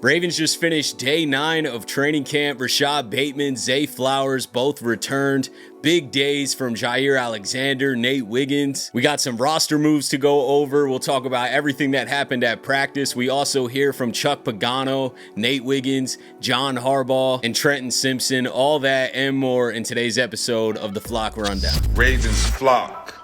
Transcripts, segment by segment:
Ravens just finished day 9 of training camp. Rashad Bateman, Zay Flowers both returned. Big days from Jaire Alexander, Nate Wiggins. We got some roster moves to go over. We'll talk about everything that happened at practice. We also hear from Chuck Pagano, Nate Wiggins, John Harbaugh, and Trenton Simpson. All that and more in today's episode of the Flock Rundown. Ravens Flock.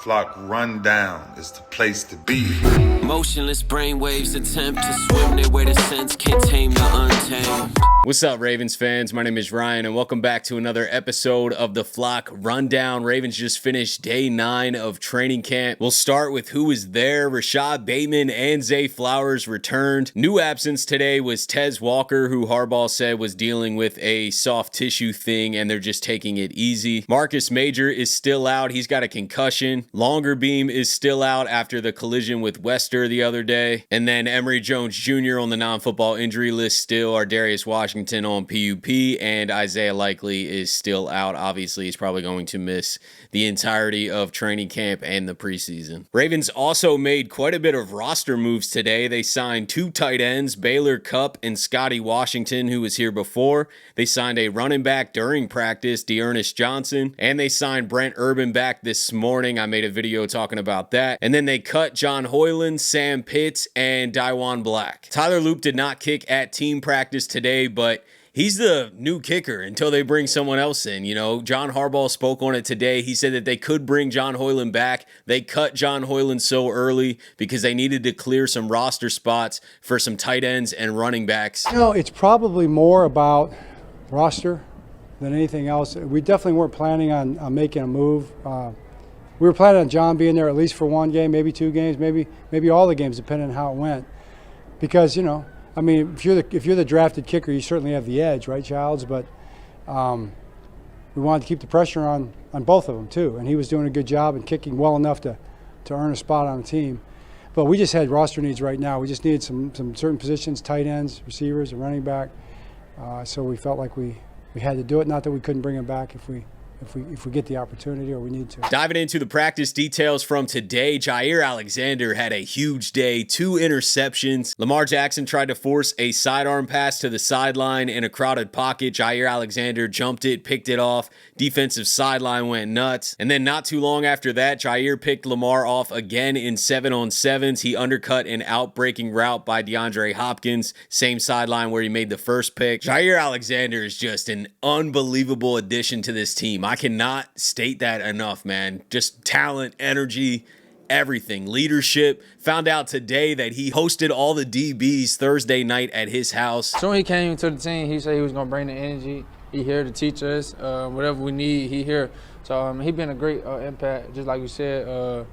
Flock Rundown is the place to be. Motionless brainwaves attempt to swim their way to sense, can't tame the untamed. What's up, Ravens fans? My name is Ryan, and welcome back to another episode of the Flock Rundown. Ravens just finished day 9 of training camp. We'll start with who was there. Rashad Bateman and Zay Flowers returned. New absence today was Tez Walker, who Harbaugh said was dealing with a soft tissue thing, and they're just taking it easy. Marcus Major is still out. He's got a concussion. Longer Beam is still out after the collision with Wester the other day. And then Emory Jones Jr. on the non-football injury list still. Ardarius Washington on PUP, and Isaiah Likely is still out. Obviously, he's probably going to miss the entirety of training camp and the preseason. Ravens also made quite a bit of roster moves today. They signed 2 tight ends, Baylor Cupp and Scotty Washington, who was here before. They signed a running back during practice, Dearness Johnson, and they signed Brent Urban back this morning. I made a video talking about that. And then they cut John Hoyland, Sam Pitts, and Daiwan Black. Tyler Loop did not kick at team practice today, but he's the new kicker until they bring someone else in. You know, John Harbaugh spoke on it today. He said that they could bring John Hoyland back. They cut John Hoyland so early because they needed to clear some roster spots for some tight ends and running backs. You know, it's probably more about roster than anything else. We definitely weren't planning on making a move. We were planning on John being there at least for one game, maybe 2 games, maybe all the games, depending on how it went. Because, you know, I mean, if you're the drafted kicker, you certainly have the edge, right, Childs? But we wanted to keep the pressure on both of them too, and he was doing a good job and kicking well enough to earn a spot on the team. But we just had roster needs right now. We just needed some certain positions, tight ends, receivers, and running back. So we felt like we had to do it. Not that we couldn't bring him back if we get the opportunity or we need to. Diving into the practice details from today, Jaire Alexander had a huge day, 2 interceptions. Lamar Jackson tried to force a sidearm pass to the sideline in a crowded pocket. Jaire Alexander jumped it, picked it off. Defensive sideline went nuts. And then not too long after that, Jaire picked Lamar off again in 7-on-7s. He undercut an out-breaking route by DeAndre Hopkins, same sideline where he made the first pick. Jaire Alexander is just an unbelievable addition to this team. I cannot state that enough, man. Just talent, energy, everything. Leadership. Found out today that he hosted all the DBs Thursday night at his house. Soon he came to the team, he said he was going to bring the energy. He here to teach us. Whatever we need, he here. So he been a great impact. Just like you said, the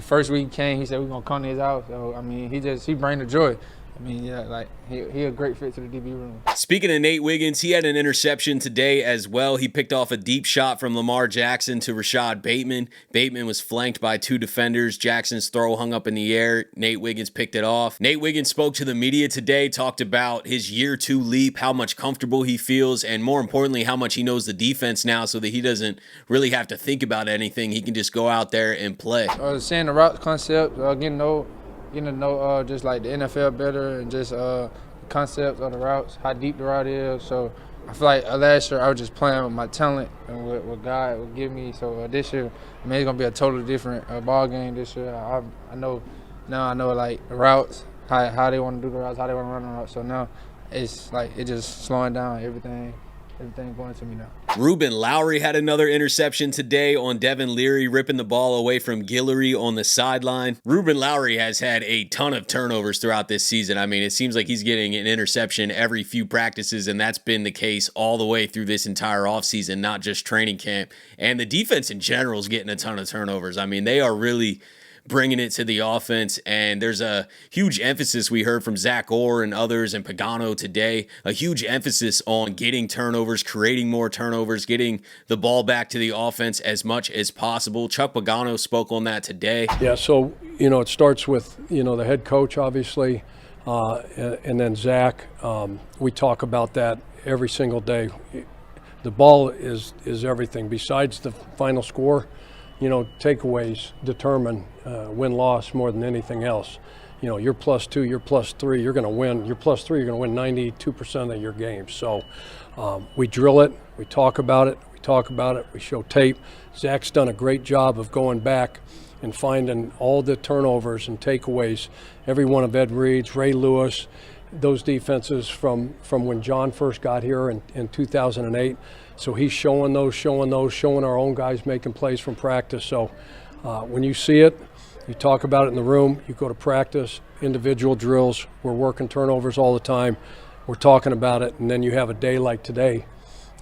first week he came, he said we're going to come to his house. So, I mean, he bring the joy. I mean, yeah, like he a great fit to the DB room. Speaking of Nate Wiggins, he had an interception today as well. He picked off a deep shot from Lamar Jackson to Rashad Bateman. Bateman was flanked by 2 defenders. Jackson's throw hung up in the air. Nate Wiggins picked it off. Nate Wiggins spoke to the media today, talked about his year 2 leap, how much comfortable he feels, and more importantly, how much he knows the defense now so that he doesn't really have to think about anything. He can just go out there and play. Seeing the route concept, getting to know just like the NFL better and just the concepts of the routes, how deep the route is. So I feel like last year I was just playing with my talent and what God would give me. So this year, I mean, it's going to be a totally different ball game this year. I know like the routes, how they want to do the routes, how they want to run the routes. So now it's like it's just slowing down everything going to me now. Ruben Lowry had another interception today on Devin Leary, ripping the ball away from Guillory on the sideline. Ruben Lowry has had a ton of turnovers throughout this season. I mean, it seems like he's getting an interception every few practices, and that's been the case all the way through this entire offseason, not just training camp. And the defense in general is getting a ton of turnovers. I mean, they are really bringing it to the offense, and there's a huge emphasis we heard from Zach Orr and others and Pagano today, a huge emphasis on getting turnovers, creating more turnovers, getting the ball back to the offense as much as possible. Chuck Pagano spoke on that today. Yeah, so, you know, it starts with, you know, the head coach, obviously, and then Zach. We talk about that every single day. The ball is everything. Besides the final score, you know, takeaways determine win-loss more than anything else. you're +2, you're +3, you're going to win. You're +3, you're going to win 92% of your games. So we drill it, we talk about it, we show tape. Zach's done a great job of going back and finding all the turnovers and takeaways. Every one of Ed Reed's, Ray Lewis, those defenses from when John first got here in 2008. So he's showing our own guys making plays from practice. So when you see it, you talk about it in the room, you go to practice, individual drills, we're working turnovers all the time, we're talking about it, and then you have a day like today,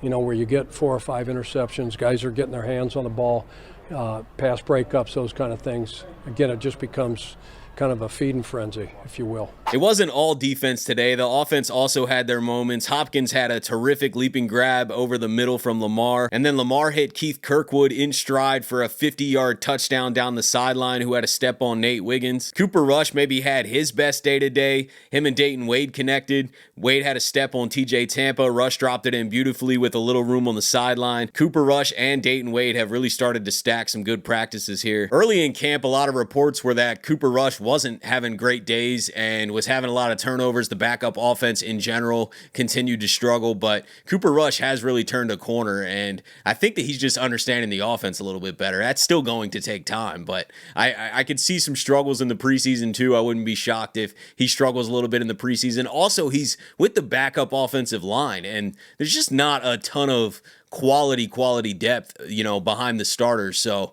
where you get 4 or 5 interceptions, guys are getting their hands on the ball, pass breakups, those kind of things. Again, it just becomes kind of a feeding frenzy, if you will. It wasn't all defense today. The offense also had their moments. Hopkins had a terrific leaping grab over the middle from Lamar, and then Lamar hit Keith Kirkwood in stride for a 50-yard touchdown down the sideline, who had a step on Nate Wiggins. Cooper Rush maybe had his best day today. Him and Dayton Wade connected. Wade had a step on TJ Tampa. Rush dropped it in beautifully with a little room on the sideline. Cooper Rush and Dayton Wade have really started to stack some good practices here. Early in camp, a lot of reports were that Cooper Rush wasn't having great days and was having a lot of turnovers. The backup offense in general continued to struggle, but Cooper Rush has really turned a corner, and I think that he's just understanding the offense a little bit better. That's still going to take time, but I could see some struggles in the preseason too. I wouldn't be shocked if he struggles a little bit in the preseason. Also, he's with the backup offensive line, and there's just not a ton of quality depth, behind the starters. So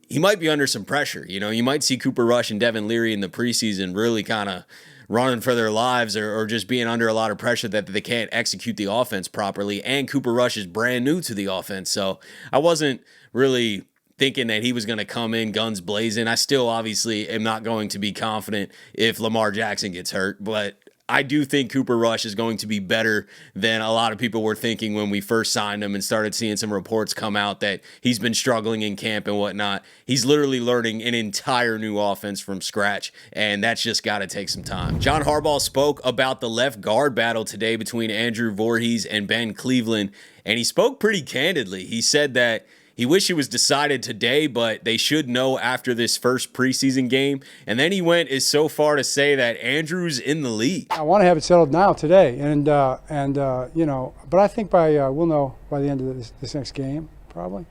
he might be under some pressure. You might see Cooper Rush and Devin Leary in the preseason really kind of running for their lives or just being under a lot of pressure that they can't execute the offense properly. And Cooper Rush is brand new to the offense. So I wasn't really thinking that he was going to come in guns blazing. I still obviously am not going to be confident if Lamar Jackson gets hurt, but I do think Cooper Rush is going to be better than a lot of people were thinking when we first signed him and started seeing some reports come out that he's been struggling in camp and whatnot. He's literally learning an entire new offense from scratch, and that's just got to take some time. John Harbaugh spoke about the left guard battle today between Andrew Vorhees and Ben Cleveland, and he spoke pretty candidly. He said that he wished it was decided today, but they should know after this first preseason game. And then he went as so far to say that Andrew's in the lead. I want to have it settled now today, but I think we'll know by the end of this next game probably.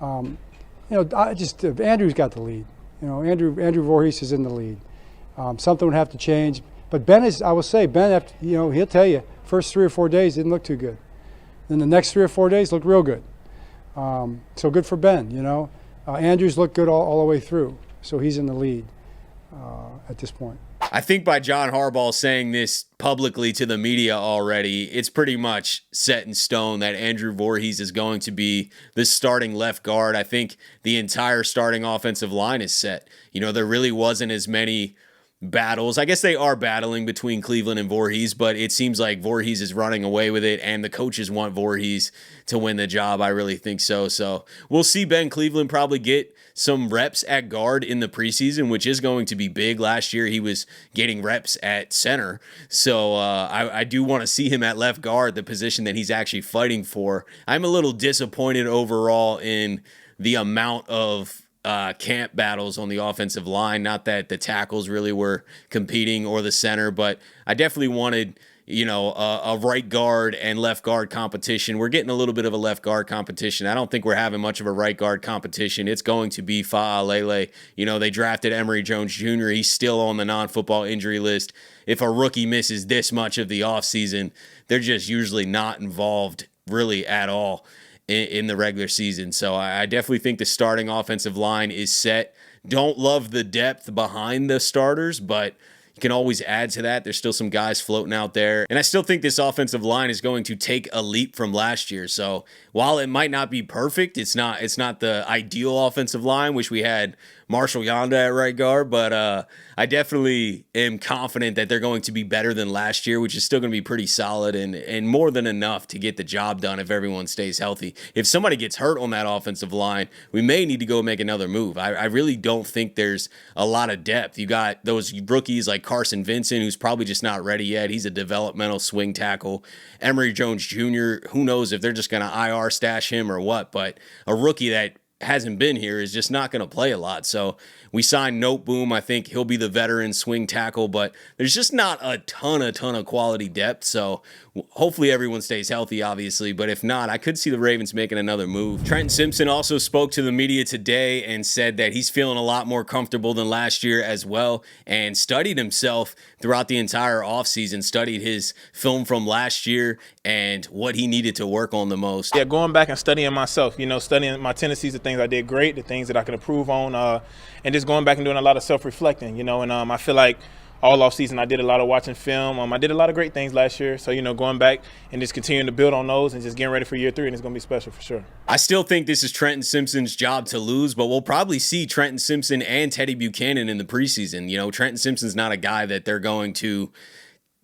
Andrew's got the lead. Andrew Vorhees is in the lead. Something would have to change, but Ben is. I will say Ben, he'll tell you first 3 or 4 days didn't look too good. Then the next 3 or 4 days looked real good. So good for Ben, Andrews looked good all the way through, so he's in the lead at this point. I think by John Harbaugh saying this publicly to the media already, it's pretty much set in stone that Andrew Vorhees is going to be the starting left guard. I think the entire starting offensive line is set. There really wasn't as many battles. I guess they are battling between Cleveland and Vorhees, but it seems like Vorhees is running away with it, and the coaches want Vorhees to win the job. I really think so. So we'll see Ben Cleveland probably get some reps at guard in the preseason, which is going to be big. Last year he was getting reps at center. So I do want to see him at left guard, the position that he's actually fighting for. I'm a little disappointed overall in the amount of camp battles on the offensive line. Not that the tackles really were competing or the center, but I definitely wanted, a right guard and left guard competition. We're getting a little bit of a left guard competition. I don't think we're having much of a right guard competition. It's going to be Fa'alele. They drafted Emory Jones Jr. He's still on the non-football injury list. If a rookie misses this much of the offseason, they're just usually not involved really at all in the regular season. So I definitely think the starting offensive line is set. Don't love the depth behind the starters, but you can always add to that. There's still some guys floating out there. And I still think this offensive line is going to take a leap from last year. So while it might not be perfect, it's not the ideal offensive line. Wish we had Marshall Yanda at right guard, but I definitely am confident that they're going to be better than last year, which is still going to be pretty solid and more than enough to get the job done if everyone stays healthy. If somebody gets hurt on that offensive line, we may need to go make another move. I really don't think there's a lot of depth. You got those rookies like Carson Vincent, who's probably just not ready yet. He's a developmental swing tackle. Emory Jones Jr., who knows if they're just going to IR stash him or what, but a rookie that hasn't been here is just not going to play a lot. So we signed Note Boom. I think he'll be the veteran swing tackle, but there's just not a ton of quality depth. So hopefully everyone stays healthy, obviously. But if not, I could see the Ravens making another move. Trenton Simpson also spoke to the media today and said that he's feeling a lot more comfortable than last year as well, and studied himself throughout the entire offseason, studied his film from last year and what he needed to work on the most. Yeah, going back and studying myself, studying my tendencies, the things I did great, the things that I can improve on, and just going back and doing a lot of self-reflecting, and I feel like all offseason I did a lot of watching film. I did a lot of great things last year. So, going back and just continuing to build on those and just getting ready for year 3, and it's going to be special for sure. I still think this is Trenton Simpson's job to lose, but we'll probably see Trenton Simpson and Teddy Buchanan in the preseason. Trenton Simpson's not a guy that they're going to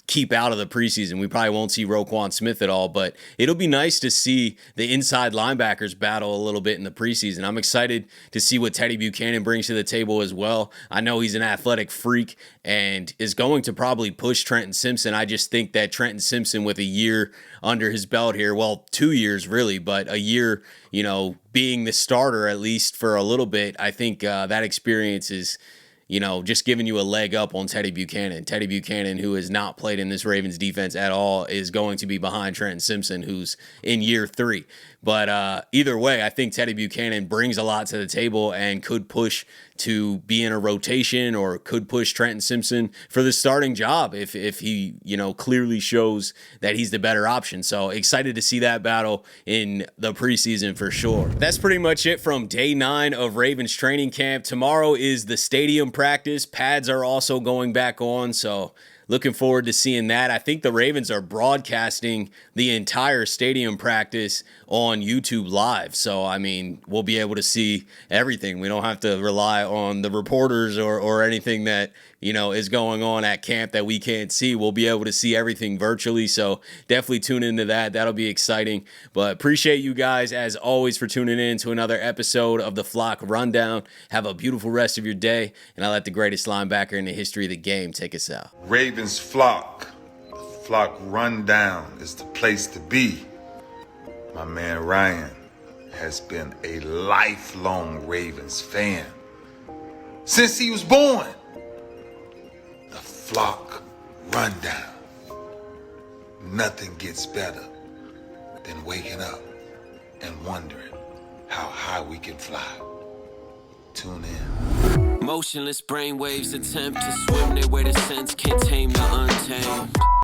keep out of the preseason. We probably won't see Roquan Smith at all, but it'll be nice to see the inside linebackers battle a little bit in the preseason. I'm excited to see what Teddy Buchanan brings to the table as well. I know he's an athletic freak and is going to probably push Trenton Simpson. I just think that Trenton Simpson, with a year under his belt here, well, 2 years really, but a year, being the starter at least for a little bit, I think that experience is just giving you a leg up on Teddy Buchanan. Teddy Buchanan, who has not played in this Ravens defense at all, is going to be behind Trenton Simpson, who's in year 3. But either way, I think Teddy Buchanan brings a lot to the table and could push to be in a rotation, or could push Trenton Simpson for the starting job if he, clearly shows that he's the better option. So excited to see that battle in the preseason for sure. That's pretty much it from day 9 of Ravens training camp. Tomorrow is the stadium practice. Pads are also going back on, so looking forward to seeing that. I think the Ravens are broadcasting the entire stadium practice on YouTube Live. So, we'll be able to see everything. We don't have to rely on the reporters or anything that, is going on at camp that we can't see. We'll be able to see everything virtually. So definitely tune into that. That'll be exciting. But appreciate you guys, as always, for tuning in to another episode of the Flock Rundown. Have a beautiful rest of your day. And I'll let the greatest linebacker in the history of the game take us out. Ravens Flock. The Flock Rundown is the place to be. My man Ryan has been a lifelong Ravens fan since he was born. The Flock Rundown. Nothing gets better than waking up and wondering how high we can fly. Tune in. Motionless brainwaves attempt to swim their way to sense, can't tame the untamed.